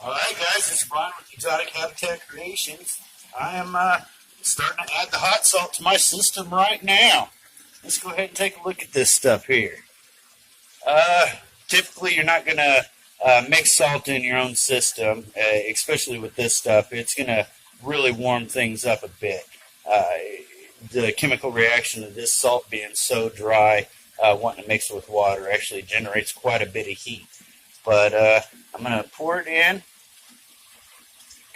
All right, guys, this is Brian with Exotic Habitat Creations. I am starting to add the hot salt to my system right now. Let's go ahead and take a look at this stuff here. Typically, you're not going to mix salt in your own system, especially with this stuff. It's going to really warm things up a bit. The chemical reaction of this salt being so dry, wanting to mix it with water, actually generates quite a bit of heat. But I'm going to pour it in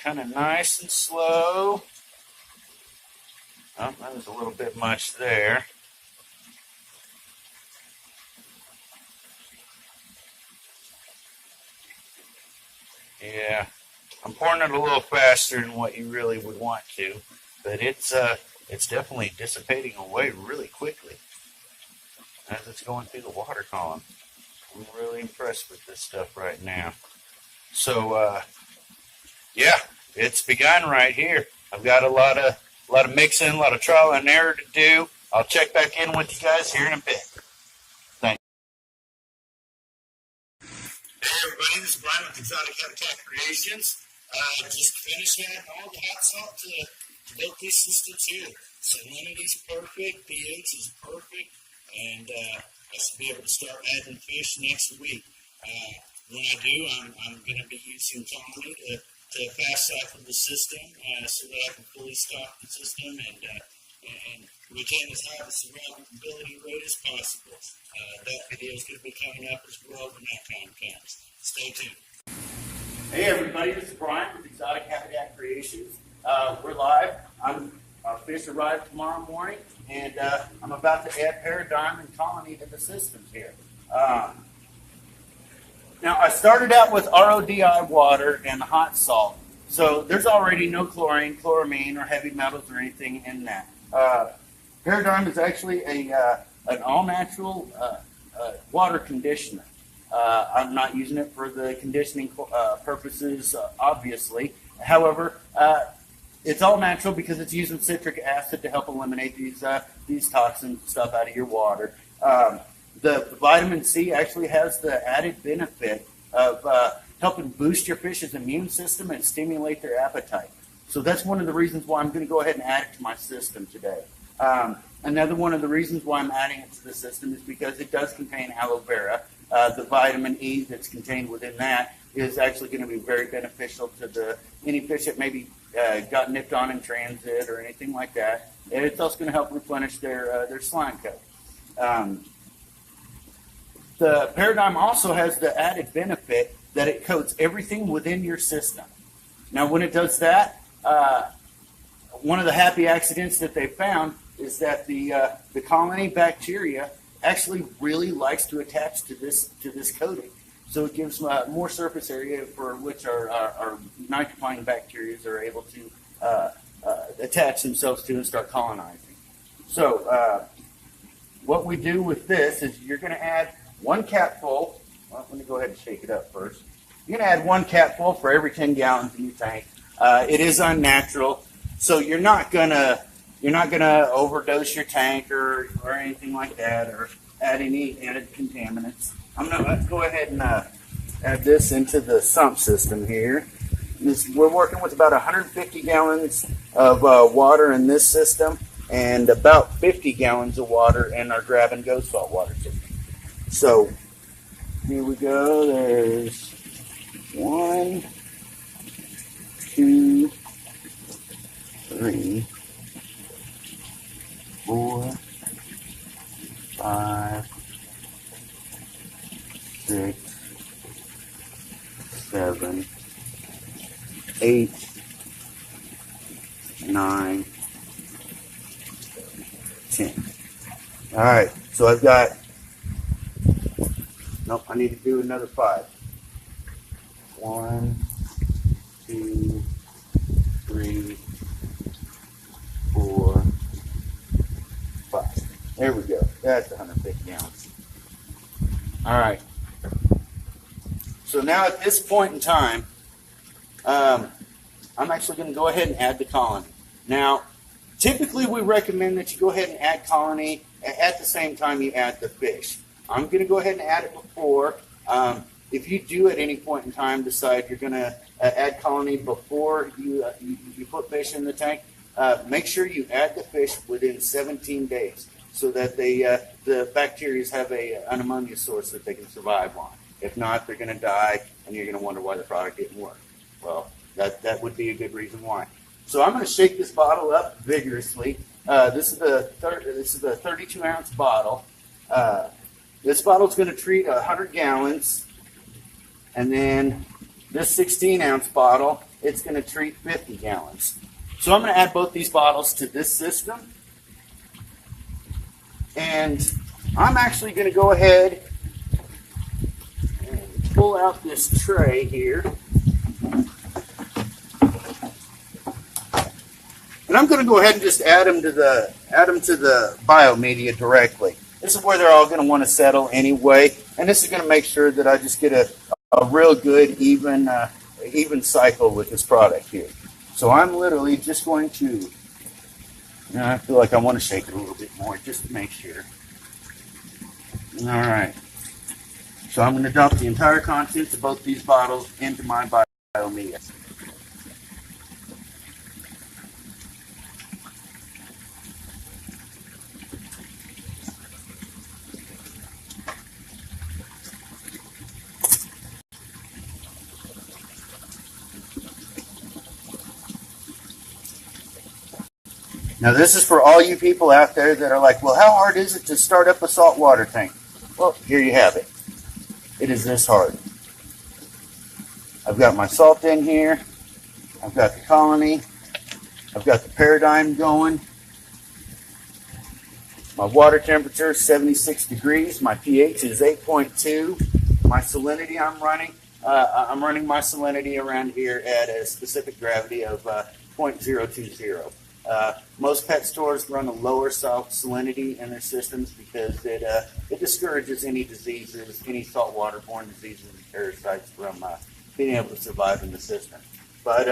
kind of nice and slow. Oh, that was a little bit much there. Yeah, I'm pouring it a little faster than what you really would want to, but it's definitely dissipating away really quickly as it's going through the water column. I'm really impressed with this stuff right now. So, yeah, it's begun right here. I've got a lot of mixing, a lot of trial and error to do. I'll check back in with you guys here in a bit. Thanks. Hey everybody, this is Brian with Exotic Habitat Creations. Just finished adding all the hot salt to both these systems here. Salinity's perfect, pH is perfect, and I should be able to start adding fish next week. When I do, I'm going to be using Colony to fast cycle the system so that I can fully stock the system and retain as high a survivability rate as possible. That video is going to be coming up as well when that time comes. Stay tuned. Hey everybody, this is Brian with Exotic Habitat Creations. We're live. Our fish arrived tomorrow morning, and I'm about to add Paradigm and Colony to the systems here. Now, I started out with RODI water and hot salt, so there's already no chlorine, chloramine, or heavy metals or anything in that. Paradigm is actually an all-natural water conditioner. I'm not using it for the conditioning purposes, obviously. However, it's all natural because it's using citric acid to help eliminate these toxins and stuff out of your water. The vitamin C actually has the added benefit of helping boost your fish's immune system and stimulate their appetite. So that's one of the reasons why I'm going to go ahead and add it to my system today. Another one of the reasons why I'm adding it to the system is because it does contain aloe vera. The vitamin E that's contained within that is actually going to be very beneficial to any fish that maybe got nipped on in transit or anything like that. And it's also going to help replenish their slime coat. The Paradigm also has the added benefit that it coats everything within your system. Now, when it does that, one of the happy accidents that they found is that the colony bacteria actually really likes to attach to this coating. So it gives more surface area for which our nitrifying bacteria are able to attach themselves to and start colonizing. So what we do with this is you're going to add one capful. Well, let me go ahead and shake it up first. You're going to add one capful for every 10 gallons in your tank. It is unnatural, so you're not gonna overdose your tank or anything like that, or add any added contaminants. I'm gonna go ahead and add this into the sump system here. We're working with about 150 gallons of water in this system, and about 50 gallons of water in our grab and go saltwater system. So here we go. There's 1, 2, 3, 4, 5, 6, 7, 8, 9, 10. All right, so I've got, nope, I need to do another 5. 1, 2, 3, 4, 5. There we go. That's 150 gallons. All right. So now at this point in time, I'm actually going to go ahead and add the colony. Now, typically we recommend that you go ahead and add colony at the same time you add the fish. I'm going to go ahead and add it before. if you do at any point in time decide you're going to add colony before you put fish in the tank, make sure you add the fish within 17 days so that the bacteria have an ammonia source that they can survive on. If not, they're going to die, and you're going to wonder why the product didn't work. Well, that would be a good reason why. So I'm going to shake this bottle up vigorously. This is the 32-ounce bottle. This bottle is going to treat 100 gallons, and then this 16-ounce bottle, it's going to treat 50 gallons. So I'm going to add both these bottles to this system, and I'm actually going to go ahead and pull out this tray here. And I'm going to go ahead and just add them to the biomedia directly. This is where they're all going to want to settle anyway, and this is going to make sure that I just get a real good even cycle with this product here. So I'm literally just going to. I feel like I want to shake it a little bit more just to make sure. All right. So I'm going to dump the entire contents of both these bottles into my biomedia. Now this is for all you people out there that are like, well, how hard is it to start up a saltwater tank? Well, here you have it. It is this hard. I've got my salt in here. I've got the colony. I've got the paradigm going. My water temperature is 76 degrees. My pH is 8.2. My salinity I'm running my salinity around here at a specific gravity of 0.020. Most pet stores run a lower salinity in their systems because it discourages any diseases, any saltwater-borne diseases and parasites from being able to survive in the system. But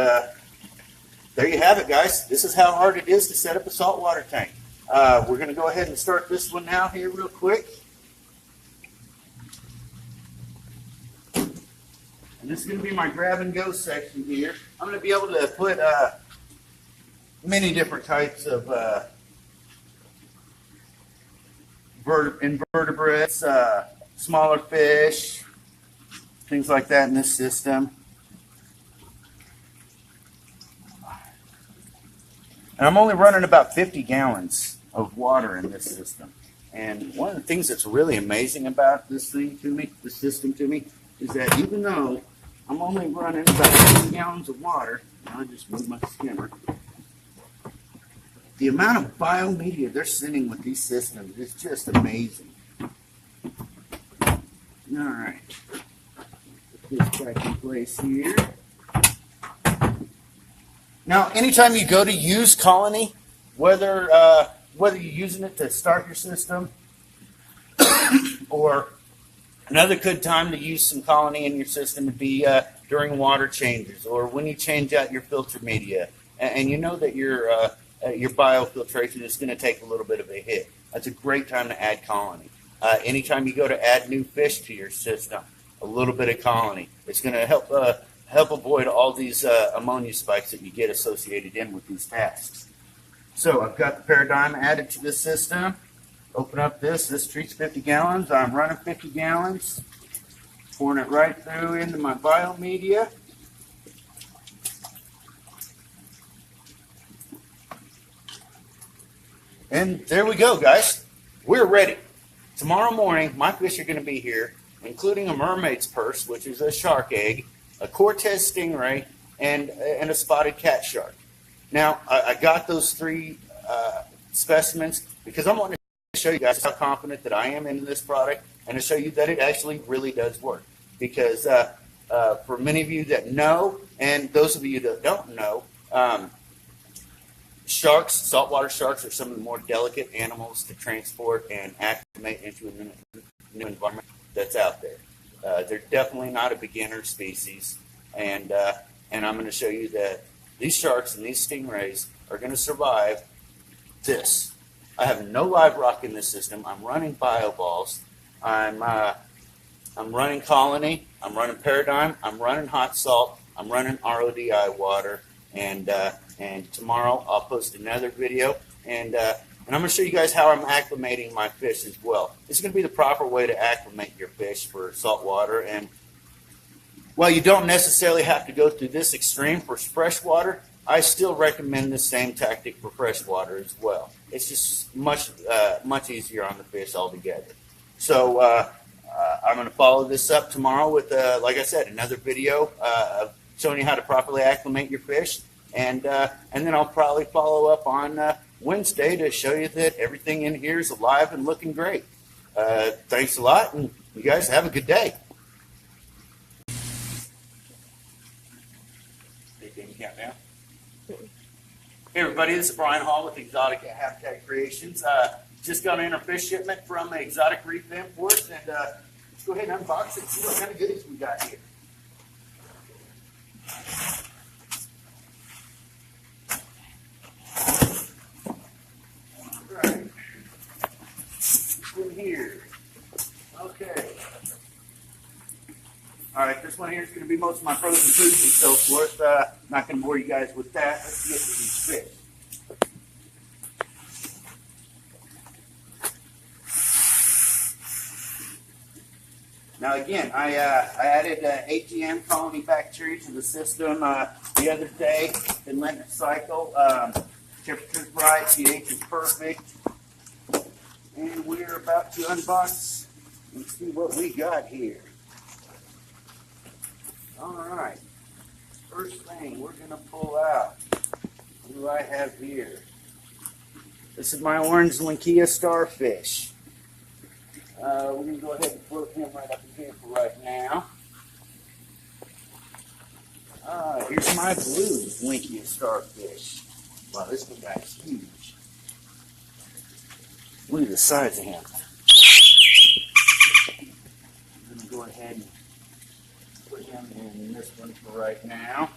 there you have it, guys. This is how hard it is to set up a saltwater tank. We're going to go ahead and start this one now here real quick. And this is going to be my grab-and-go section here. I'm going to be able to put many different types of invertebrates, smaller fish, things like that in this system. And I'm only running about 50 gallons of water in this system. And one of the things that's really amazing about this system to me, is that even though I'm only running about 50 gallons of water, now I just moved my skimmer, the amount of biomedia they're sending with these systems is just amazing. All right. Put this back in place here. Now, anytime you go to use Colony, whether you're using it to start your system or another good time to use some Colony in your system would be during water changes or when you change out your filter media and you know that your biofiltration is going to take a little bit of a hit. That's a great time to add Colony. Anytime you go to add new fish to your system, a little bit of Colony. It's going to help avoid all these ammonia spikes that you get associated in with these tasks. So I've got the paradigm added to this system. Open up this. This treats 50 gallons. I'm running 50 gallons. Pouring it right through into my biomedia. And there we go, guys. We're ready. Tomorrow morning, my fish are going to be here, including a mermaid's purse, which is a shark egg, a Cortez stingray, and a spotted cat shark. Now, I got those three specimens because I'm wanting to show you guys how confident that I am in this product and to show you that it actually really does work. Because for many of you that know, and those of you that don't know, sharks, saltwater sharks, are some of the more delicate animals to transport and acclimate into a new environment that's out there. They're definitely not a beginner species, and I'm going to show you that these sharks and these stingrays are going to survive this. I have no live rock in this system. I'm running bioballs. I'm running Colony. I'm running Paradigm, I'm running hot salt, I'm running RODI water, and tomorrow I'll post another video, and I'm going to show you guys how I'm acclimating my fish as well. This is going to be the proper way to acclimate your fish for salt water, and while you don't necessarily have to go through this extreme for freshwater, I still recommend the same tactic for freshwater as well. It's just much easier on the fish altogether. So I'm going to follow this up tomorrow with, like I said, another video of showing you how to properly acclimate your fish, and then I'll probably follow up on Wednesday to show you that everything in here is alive and looking great. Thanks a lot, and you guys have a good day. Countdown. Hey everybody, this is Brian Hall with Exotic Habitat Creations. Just got in our fish shipment from Exotic Reef Imports, and let's go ahead and unbox it and see what kind of goodies we got here. All right, this one here. Okay. All right, this one here is going to be most of my frozen foods and so forth. Not going to bore you guys with that. Let's get to these fish. Now again, I added ATM Colony bacteria to the system the other day. Been letting it cycle. Temperature's right, pH is perfect. And we're about to unbox and see what we got here. All right, first thing we're going to pull out, what do I have here? This is my orange Linkia starfish. We're going to go ahead and float him right up in here for right now. Here's my blue Linkia starfish. Wow, this one guy's huge. Look at the size of him. I'm going to go ahead and put him in this one for right now.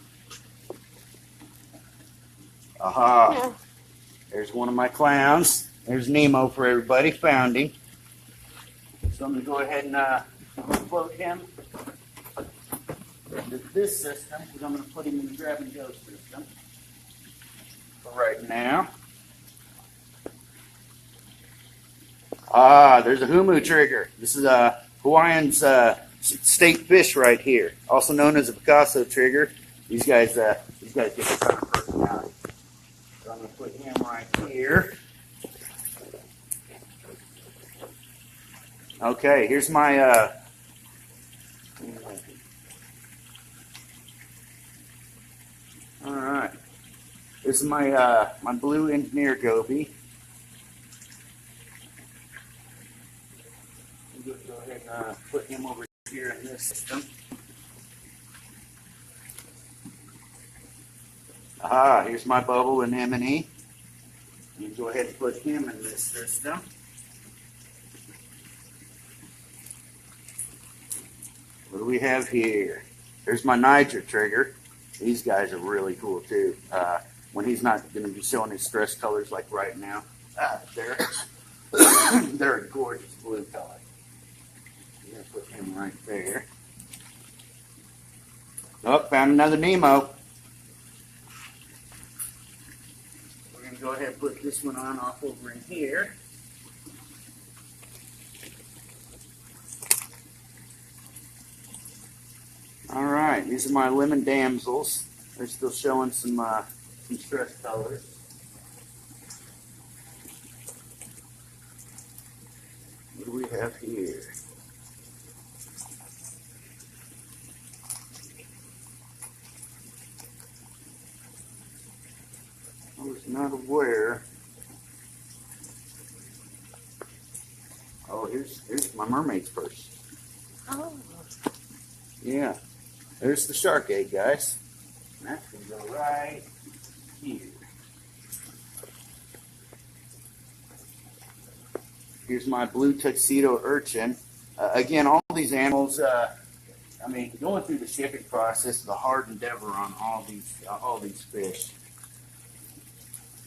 Aha! Yeah. There's one of my clowns. There's Nemo for everybody. Found him. So I'm going to go ahead and float him into this system, because I'm going to put him in the grab and go system for right now. There's a humu trigger. This is a Hawaiian's state fish right here, also known as a Picasso trigger. These guys get a ton of personality. So I'm going to put him right here. Okay, here's my all right. This is my my blue engineer goby. Go ahead and put him over here in this system. Here's my bubble anemone. You go ahead and put him in this system. What do we have here? There's my Niger trigger. These guys are really cool too. When he's not going to be showing his stress colors like right now. They're a gorgeous blue color. I'm going to put him right there. Oh, found another Nemo. We're going to go ahead and put this one on off over in here. All right, these are my lemon damsels. They're still showing some stress colors. What do we have here? I was not aware. Oh, here's my mermaid's purse. Oh. Yeah. There's the shark egg, guys. And that's going to go right here. Here's my blue tuxedo urchin. Again, all these animals, I mean, going through the shipping process is a hard endeavor on all these fish.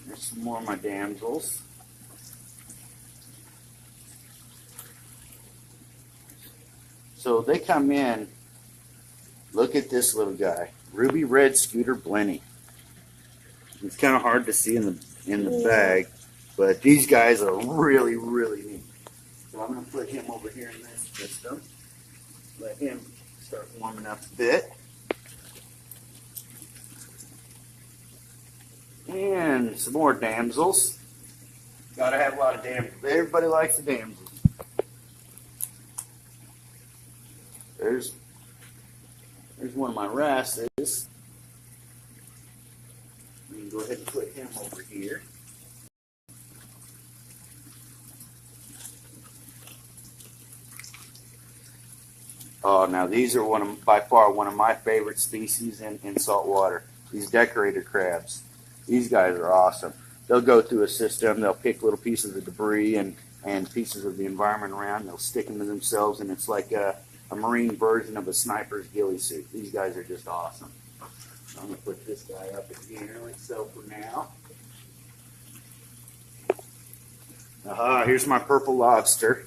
There's some more of my damsels. So they come in Look at this little guy, ruby red scooter blenny. It's kind of hard to see in the bag, but these guys are really, really neat. So I'm going to put him over here in this system. Let him start warming up a bit. And some more damsels. Gotta have a lot of damsels. Everybody likes the damsels. There's one of my wrasses. We can go ahead and put him over here. Oh, now these are by far one of my favorite species in salt water. These decorated crabs. These guys are awesome. They'll go through a system. They'll pick little pieces of debris and pieces of the environment around. They'll stick them to themselves, and it's like a marine version of a sniper's ghillie suit. These guys are just awesome. I'm going to put this guy up in here like so for now. Here's my purple lobster.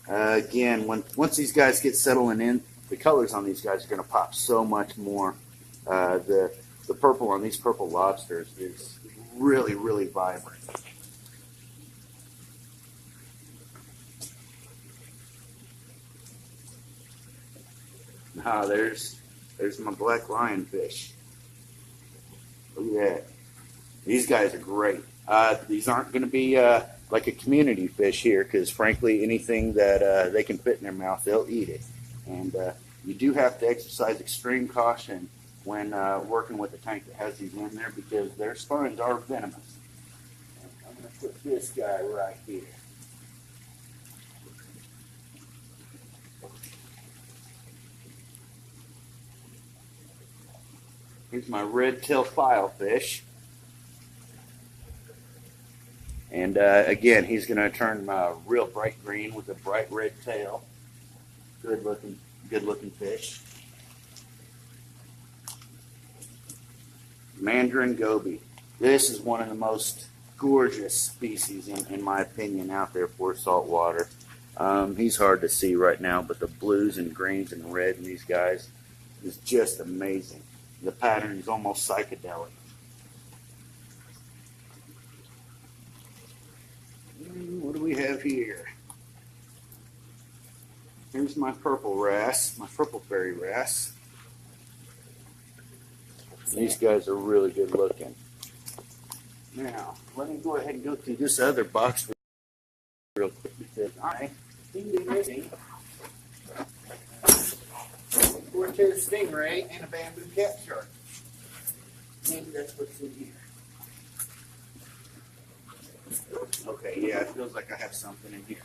Again, once these guys get settling in, the colors on these guys are going to pop so much more. The purple on these purple lobsters is really, really vibrant. There's my black lionfish. Look at that. These guys are great. These aren't going to be like a community fish here, because frankly, anything that they can fit in their mouth, they'll eat it. And you do have to exercise extreme caution when working with a tank that has these in there, because their spines are venomous. And I'm going to put this guy right here. Here's my red-tail filefish. And again, he's going to turn real bright green with a bright red tail. Good looking fish. Mandarin goby. This is one of the most gorgeous species, in my opinion, out there for saltwater. He's hard to see right now, but the blues and greens and red in these guys is just amazing. The pattern is almost psychedelic. What do we have here? Here's my purple wrasse, my purple fairy wrasse. These guys are really good looking. Now, let me go ahead and go through this other box real quick, because I think they're missing a Cortez stingray and a bamboo cat shark. Maybe that's what's in here. Okay, yeah, it feels like I have something in here.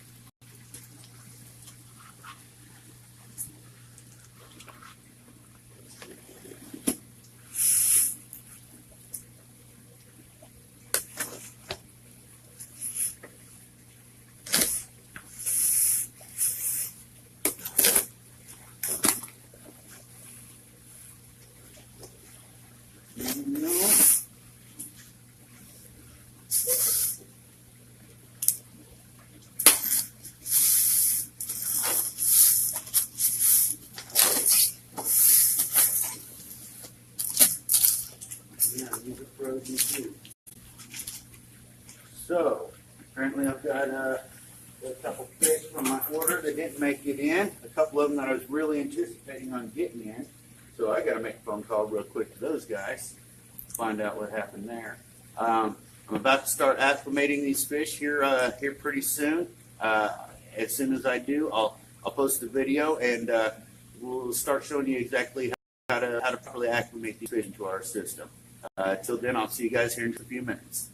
So, apparently I've got a couple fish from my order that didn't make it in. A couple of them that I was really anticipating on getting in. So I got to make a phone call real quick to those guys, find out what happened there. I'm about to start acclimating these fish here pretty soon. As soon as I do, I'll post the video, and we'll start showing you exactly how to properly acclimate these fish into our system. Till then, I'll see you guys here in a few minutes.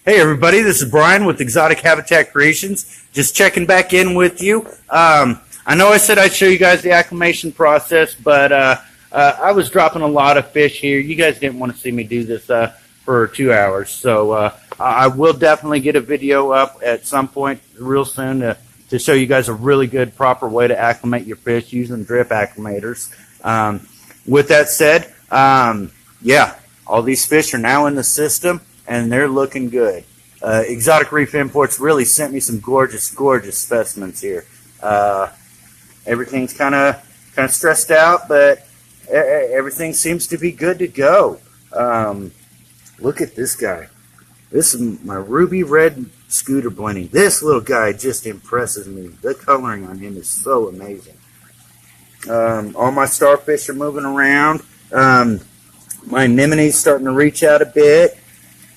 Hey everybody, this is Brian with Exotic Habitat Creations. Just checking back in with you. I know I said I'd show you guys the acclimation process, but I was dropping a lot of fish here. You guys didn't want to see me do this for 2 hours, so I will definitely get a video up at some point real soon to show you guys a really good, proper way to acclimate your fish using drip acclimators. With that said, yeah, all these fish are now in the system, and they're looking good. Exotic Reef Imports really sent me some gorgeous, gorgeous specimens here. Everything's kind of kind of stressed out, but everything seems to be good to go. Look at this guy. This is my ruby red scooter blending. This little guy just impresses me. The coloring on him is so amazing. All my starfish are moving around. My anemone's starting to reach out a bit.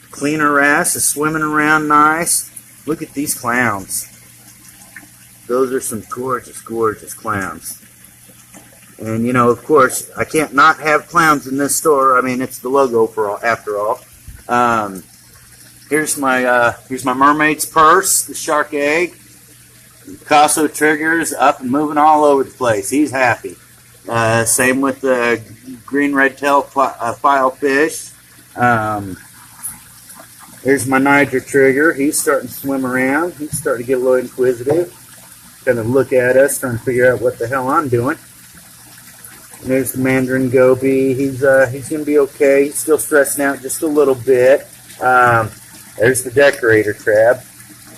Cleaner wrasse is swimming around nice. Look at these clowns. Those are some gorgeous, gorgeous clowns. And, you know, of course, I can't not have clowns in this store. I mean, it's the logo for all, after all. Here's my mermaid's purse, the shark egg. Picasso triggers up and moving all over the place. He's happy. Same with the green red tail file fish. Here's my Niger trigger. He's starting to swim around. He's starting to get a little inquisitive. Kind of look at us, trying to figure out what the hell I'm doing. And there's the mandarin goby. He's going to be okay. He's still stressing out just a little bit. There's the decorator crab.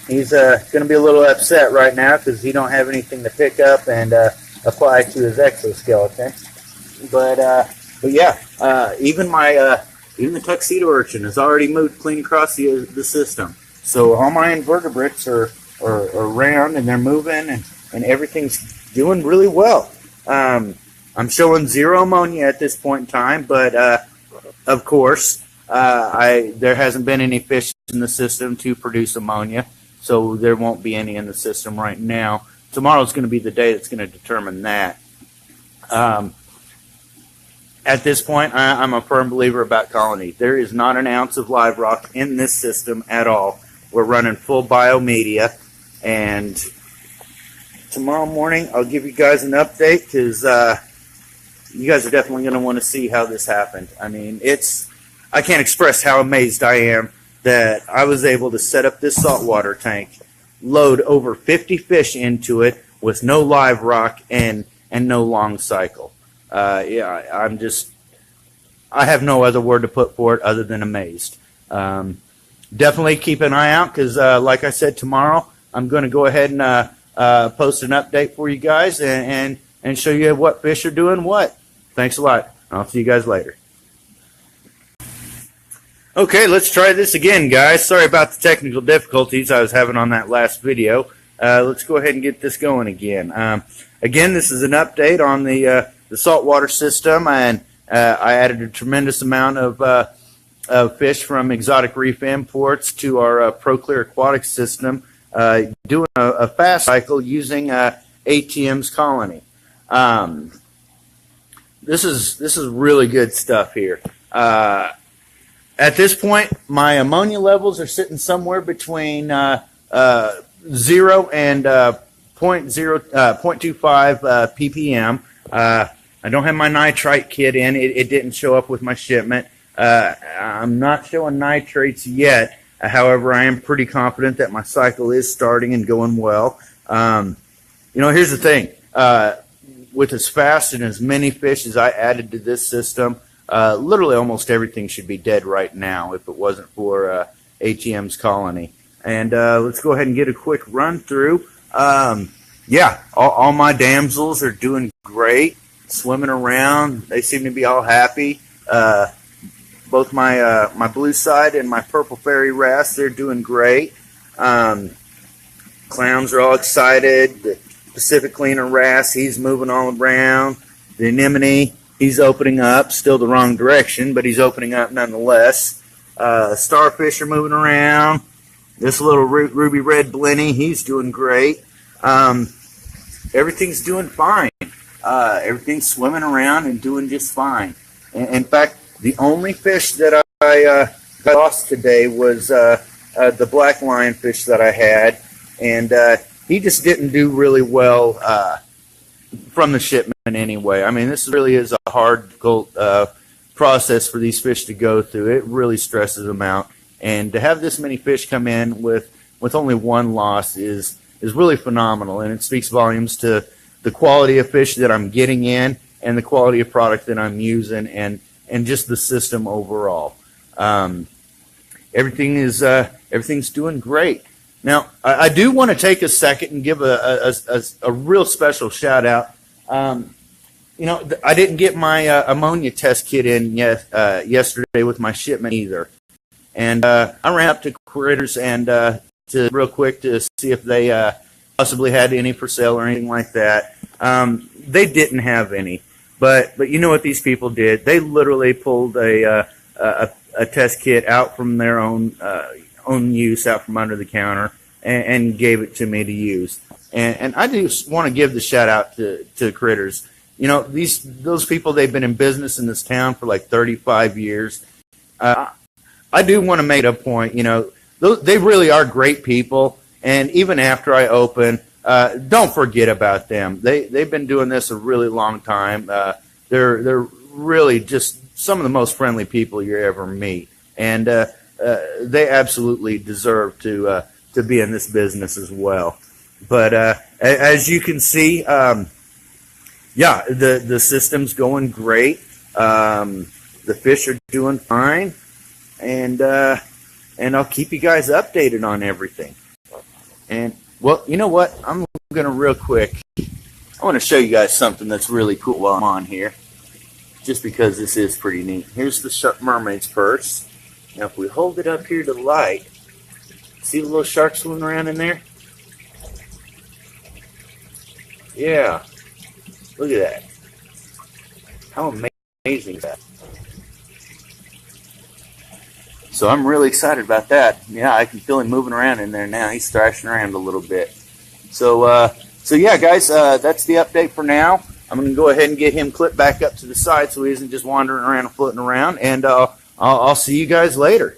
He's going to be a little upset right now because he don't have anything to pick up and apply to his exoskeleton. But yeah, even the tuxedo urchin has already moved clean across the system. So all my invertebrates are around and they're moving and everything's doing really well. I'm showing 0 ammonia at this point in time, but of course there hasn't been any fish in the system to produce ammonia, so there won't be any in the system right now. Tomorrow's going to be the day that's going to determine that. At this point, I'm a firm believer about Colony. There is not an ounce of live rock in this system at all. We're running full biomedia, and tomorrow morning I'll give you guys an update because you guys are definitely going to want to see how this happened. I mean, I can't express how amazed I am that I was able to set up this saltwater tank, load over 50 fish into it with no live rock and no long cycle. Yeah, I have no other word to put for it other than amazed. Definitely keep an eye out because, like I said, tomorrow I'm going to go ahead and post an update for you guys and show you what fish are doing what. Thanks a lot. I'll see you guys later. Okay, let's try this again, guys. Sorry about the technical difficulties I was having on that last video. Let's go ahead and get this going again. Again, this is an update on the saltwater system, and I added a tremendous amount of fish from exotic reef imports to our ProClear aquatic system, doing a fast cycle using ATM's Colony. This is really good stuff here. At this point, my ammonia levels are sitting somewhere between 0 and 0.25 ppm. I don't have my nitrite kit in. It didn't show up with my shipment. I'm not showing nitrates yet. However, I am pretty confident that my cycle is starting and going well. You know, here's the thing. With as fast and as many fish as I added to this system, literally almost everything should be dead right now if it wasn't for ATM's Colony. And let's go ahead and get a quick run through. Yeah, all my damsels are doing great, swimming around. They seem to be all happy. Both my blue side and my purple fairy wrasse, they're doing great. Clowns are all excited. The Pacific cleaner wrasse, he's moving all around. The anemone, he's opening up, still the wrong direction, but he's opening up nonetheless. Starfish are moving around. This little ruby red blenny, he's doing great. Everything's doing fine. Everything's swimming around and doing just fine. In fact, the only fish that I lost today was the black lionfish that I had, and he just didn't do really well from the shipment anyway. I mean, this really is a hard process for these fish to go through. It really stresses them out, and to have this many fish come in with only one loss is really phenomenal, and it speaks volumes to the quality of fish that I'm getting in and the quality of product that I'm using and just the system overall. Everything's doing great. Now, I do want to take a second and give a real special shout out. I didn't get my ammonia test kit in yesterday with my shipment either. And I ran up to Critters and to real quick to see if they possibly had any for sale or anything like that. They didn't have any. But you know what these people did? They literally pulled a test kit out from their own use, out from under the counter, and gave it to me to use. And I do want to give the shout out to Critters. Those people, they've been in business in this town for like 35 years. I do want to make a point. They really are great people. And even after I open, don't forget about them. They've been doing this a really long time. They're really just some of the most friendly people you ever meet, and they absolutely deserve to be in this business as well. But as you can see, the system's going great. The fish are doing fine, and I'll keep you guys updated on everything. And well, you know what? I'm gonna real quick. I want to show you guys something that's really cool while I'm on here, just because this is pretty neat. Here's the shark mermaid's purse. Now, if we hold it up here to the light, see the little shark swimming around in there? Yeah. Look at that. How amazing is that? So I'm really excited about that. Yeah, I can feel him moving around in there now. He's thrashing around a little bit. So yeah, guys, that's the update for now. I'm going to go ahead and get him clipped back up to the side so he isn't just wandering around and floating around. And I'll see you guys later.